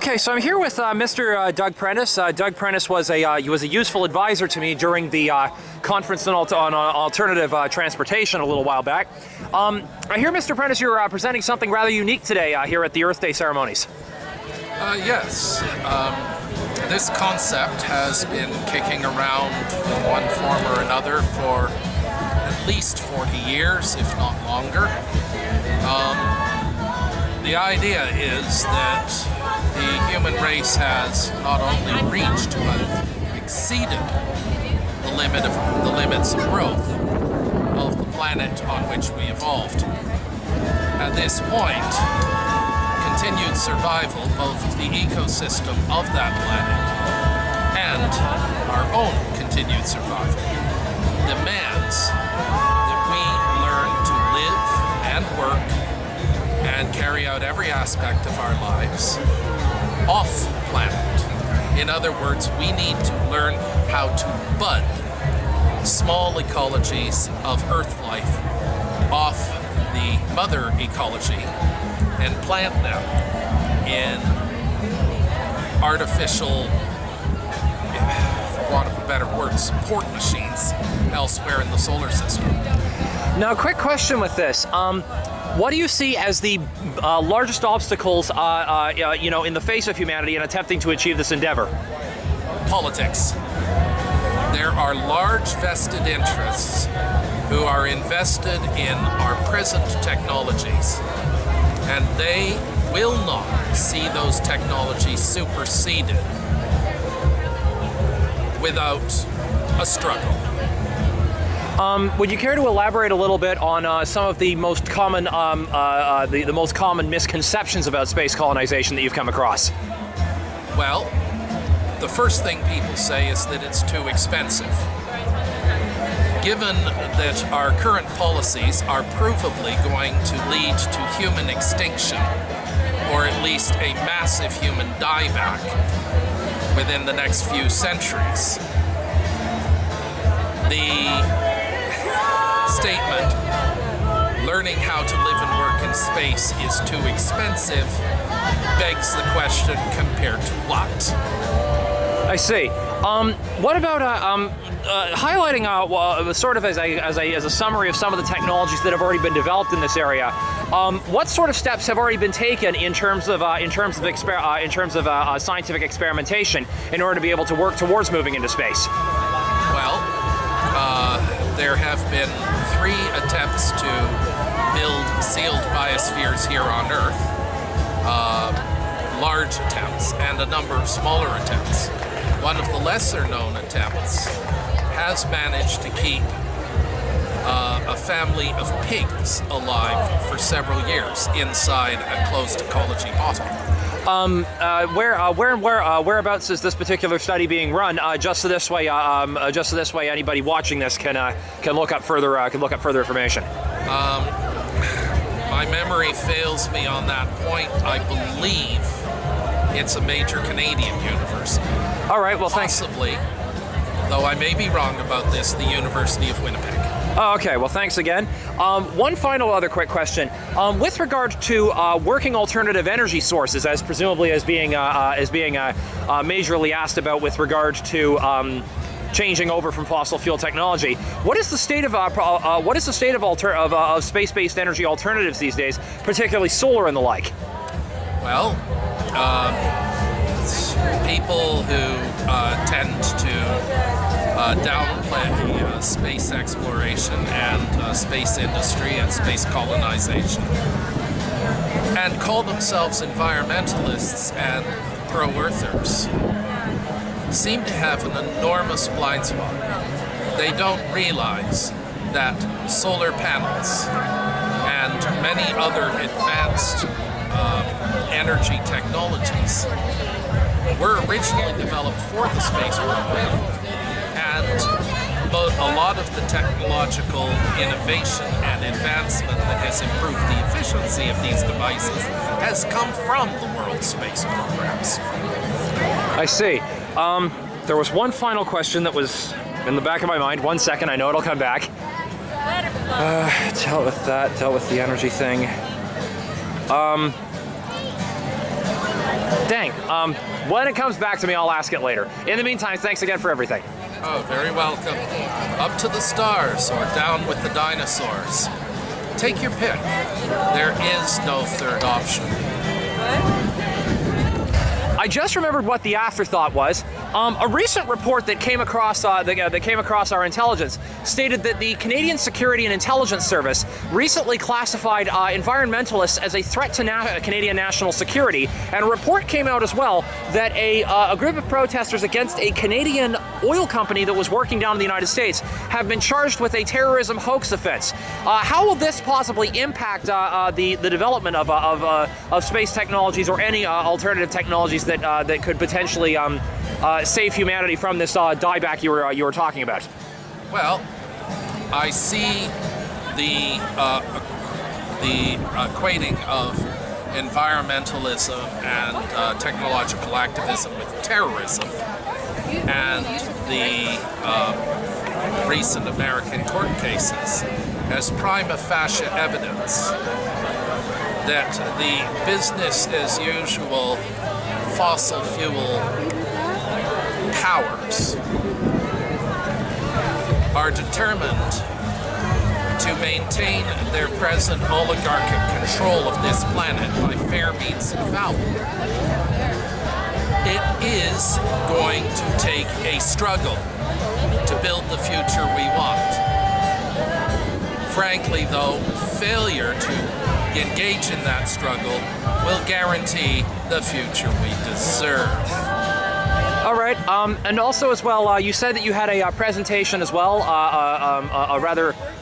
Okay, so I'm here with Mr. Doug Prentice. Doug Prentice was a useful advisor to me during the conference on alternative transportation a little while back. I hear, Mr. Prentice, you're presenting something rather unique today here at the Earth Day ceremonies. Yes. This concept has been kicking around in one form or another for at least 40 years, if not longer. The idea is that the human race has not only reached but exceeded the limits of growth of the planet on which we evolved. At this point, continued survival, both of the ecosystem of that planet and our own continued survival, demands that we learn to live and work and carry out every aspect of our lives off planet. In other words, we need to learn how to bud small ecologies of Earth life off the mother ecology and plant them in artificial, for want of a better word, support machines elsewhere in the solar system. Now, quick question with this. What do you see as the largest obstacles, in the face of humanity in attempting to achieve this endeavor? Politics. There are large vested interests who are invested in our present technologies, and they will not see those technologies superseded without a struggle. Would you care to elaborate a little bit on some of the most common, the most common misconceptions about space colonization that you've come across? Well, the first thing people say is that it's too expensive. Given that our current policies are provably going to lead to human extinction, or at least a massive human dieback within the next few centuries, the statement, learning how to live and work in space is too expensive, begs the question, compared to what? I see. What about highlighting sort of as a summary of some of the technologies that have already been developed in this area? What sort of steps have already been taken in terms of scientific experimentation in order to be able to work towards moving into space? Well, there have been 3 attempts to build sealed biospheres here on Earth, large attempts, and a number of smaller attempts. One of the lesser known attempts has managed to keep a family of pigs alive for several years inside a closed ecology bottle. Whereabouts is this particular study being run? Just so this way anybody watching this can look up further information. My memory fails me on that point. I believe it's a major Canadian university. All right. Well, thanks. Possibly, though I may be wrong about this, the University of Winnipeg. Oh, okay. Well, thanks again. One final other quick question. With regard to working alternative energy sources, as presumably as being majorly asked about with regard to changing over from fossil fuel technology, what is the state of space-based energy alternatives these days, particularly solar and the like? Well, people who tend to downplay space exploration and space industry and space colonization, and call themselves environmentalists and pro-earthers, seem to have an enormous blind spot. They don't realize that solar panels and many other advanced energy technologies were originally developed for the space program. And a lot of the technological innovation and advancement that has improved the efficiency of these devices has come from the world space programs. I see. There was one final question that was in the back of my mind. 1 second, I know it'll come back. Dealt with that, dealt with the energy thing. Dang. When it comes back to me, I'll ask it later. In the meantime, thanks again for everything. Oh, very welcome. Up to the stars or down with the dinosaurs. Take your pick. There is no third option. I just remembered what the afterthought was. A recent report that came across our intelligence stated that the Canadian Security and Intelligence Service recently classified environmentalists as a threat to Canadian national security, and a report came out as well that a group of protesters against a Canadian oil company that was working down in the United States have been charged with a terrorism hoax offense. How will this possibly impact the development of space technologies or any alternative technologies that could potentially save humanity from this dieback you were talking about? Well, I see the equating of environmentalism and technological activism with terrorism, and the recent American court cases as prima facie evidence that the business as usual fossil fuel powers are determined to maintain their present oligarchic control of this planet by fair means and foul. It is going to take a struggle to build the future we want. Frankly, though, failure to engage in that struggle will guarantee the future we deserve. All right, and also as well, you said that you had a presentation as well.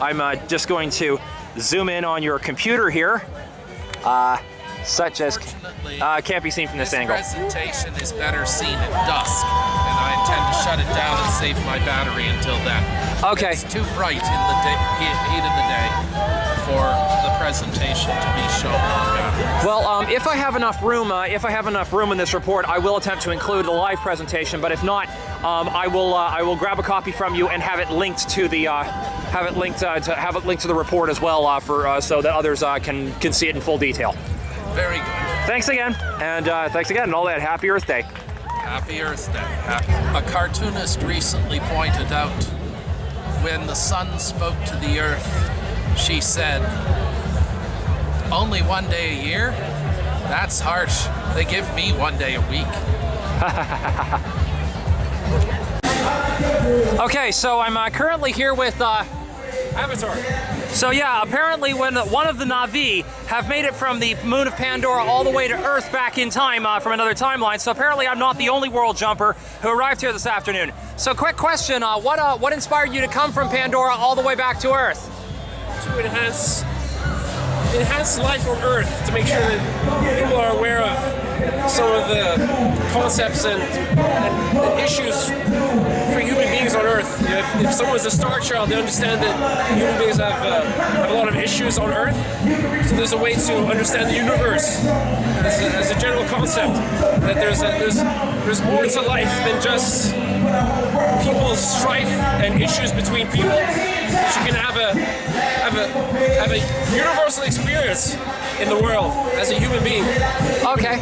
I'm just going to zoom in on your computer here, such as can't be seen from this angle. This presentation is better seen at dusk, and I intend to shut it down and save my battery until then. Okay. It's too bright in the heat of the day for the presentation to be shown on batteries. Well, if I have enough room in this report, I will attempt to include the live presentation. But if not, I will grab a copy from you and have it linked to the to the report as well, so that others can see it in full detail. Very good. Thanks again, and all that. Happy Earth Day. Happy Earth Day. A cartoonist recently pointed out, when the sun spoke to the earth, she said, "Only one day a year? That's harsh. They give me one day a week." Okay, so I'm currently here with Avatar. So yeah, apparently when one of the Na'vi have made it from the moon of Pandora all the way to Earth back in time from another timeline, so apparently I'm not the only world jumper who arrived here this afternoon. So quick question, what inspired you to come from Pandora all the way back to Earth? To enhance life on Earth, to make sure that people are aware of some of the concepts and issues for human beings on Earth. You know, if someone's a star child, they understand that human beings have a lot of issues on Earth. So there's a way to understand the universe as a general concept. That there's more to life than just people's strife and issues between people. That you can have a universal experience in the world as a human being. Okay,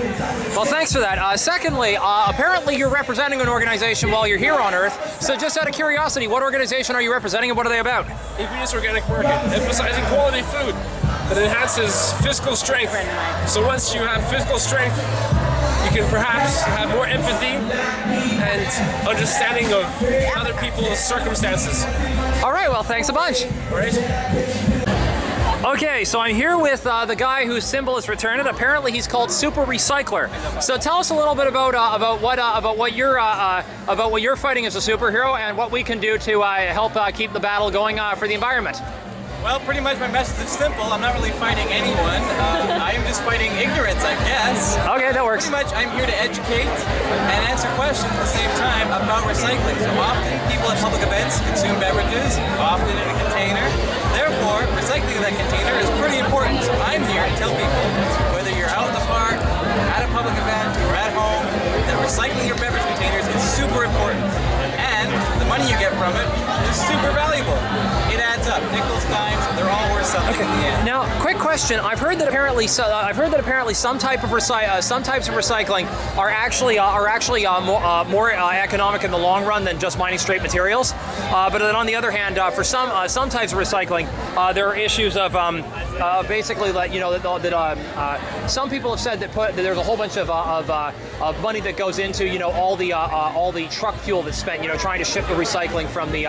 well thanks for that. Secondly, apparently you're representing an organization while you're here on Earth, so just out of curiosity, what organization are you representing and what are they about? Ingredients Organic Market, emphasizing quality food that enhances physical strength. So once you have physical strength, you can perhaps have more empathy and understanding of other people's circumstances. All right, well thanks a bunch. All right. Okay, so I'm here with the guy whose symbol is returned. Apparently, he's called Super Recycler. So tell us a little bit about what you're fighting as a superhero and what we can do to help keep the battle going for the environment. Well, pretty much my message is simple. I'm not really fighting anyone. I am just fighting ignorance, I guess. Okay, that works. Pretty much, I'm here to educate and answer questions at the same time about recycling. So often, people at public events consume beverages, often in a container. Therefore, recycling in that container is pretty important. So I'm here to tell people, whether you're out in the park, at a public event, or at home, that recycling your beverage containers is super important. And the money you get from it is super valuable. It adds up. Nickels, dimes, they're all worth something. in the end. Now, quick question. I've heard that apparently some types of recycling are actually more economic in the long run than just mining straight materials. But then on the other hand, for some types of recycling, there are issues of basically that some people have said that there's a whole bunch of money that goes into all the truck fuel that's spent trying to ship the recycling from the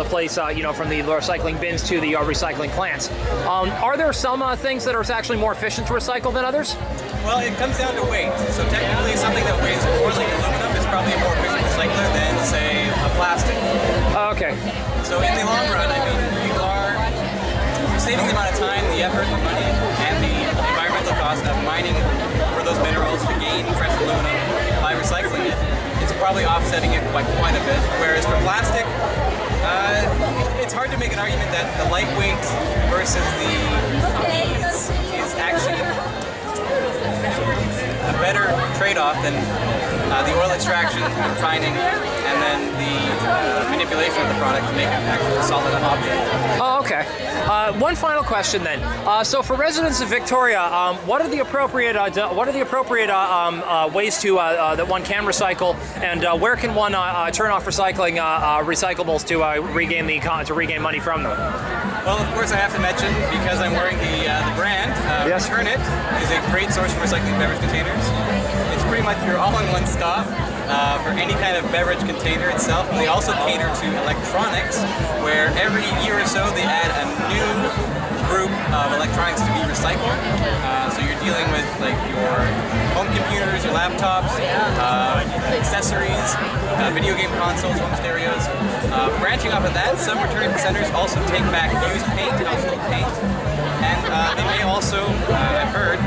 place from the recycling bins to the recycling plants. Are there some things that are actually more efficient to recycle than others? Well, it comes down to weight. So technically, something that weighs more like aluminum is probably a more efficient recycler than, say, a plastic. Okay. So in the long run, I mean, you're saving the amount of time, the effort, the money, and the environmental cost of mining for those minerals to gain fresh aluminum by recycling it. It's probably offsetting it by quite a bit. Whereas for plastic, it's hard to make an argument that the lightweight versus the ease is actually a better trade-off than the oil extraction, the refining, and then the manipulation of the product to make an actual solid object. Oh, okay. One final question then. So for residents of Victoria, what are the appropriate ways to that one can recycle, and where can one turn off recycling recyclables to regain money from them? Well, of course, I have to mention, because I'm wearing the brand, Yes. Return It is a great source for recycling beverage containers. It's pretty much your all-in-one stop for any kind of beverage container itself. And they also cater to electronics, where every year or so they add a new group of electronics to be recycled. So you're dealing with like your home computers, your laptops, accessories, video game consoles, home stereos. Branching off of that, some returning centers also take back used paint, household paint, and they may also, I've heard,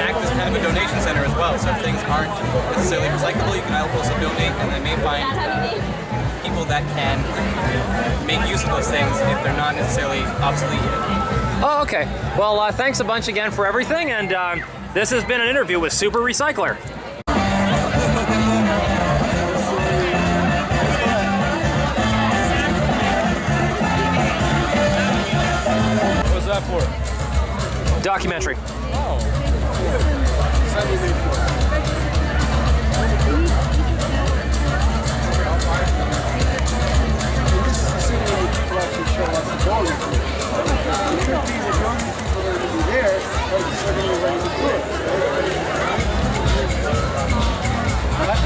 act as kind of a donation center as well. So if things aren't necessarily recyclable, you can also donate, and they may find people that can make use of those things if they're not necessarily obsolete yet. Oh, okay. Well, thanks a bunch again for everything, and this has been an interview with Super Recycler. What's that for? Documentary.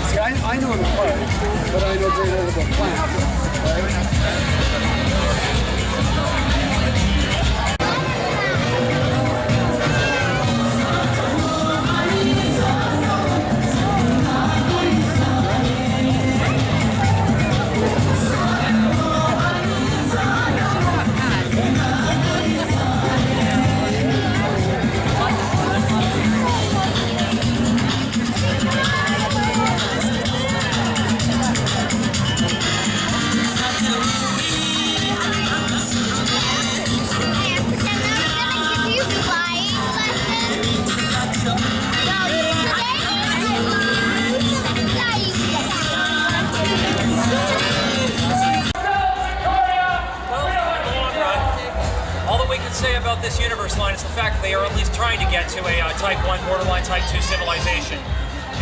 See, I know the part, but I know very little about plants. Say about this universe line is the fact that they are at least trying to get to a Type 1, borderline Type 2 civilization.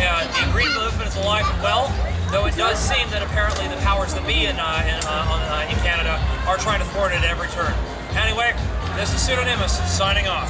The green movement is alive and well, though it does seem that apparently the powers that be in Canada are trying to thwart it at every turn. Anyway, this is Pseudonymus signing off.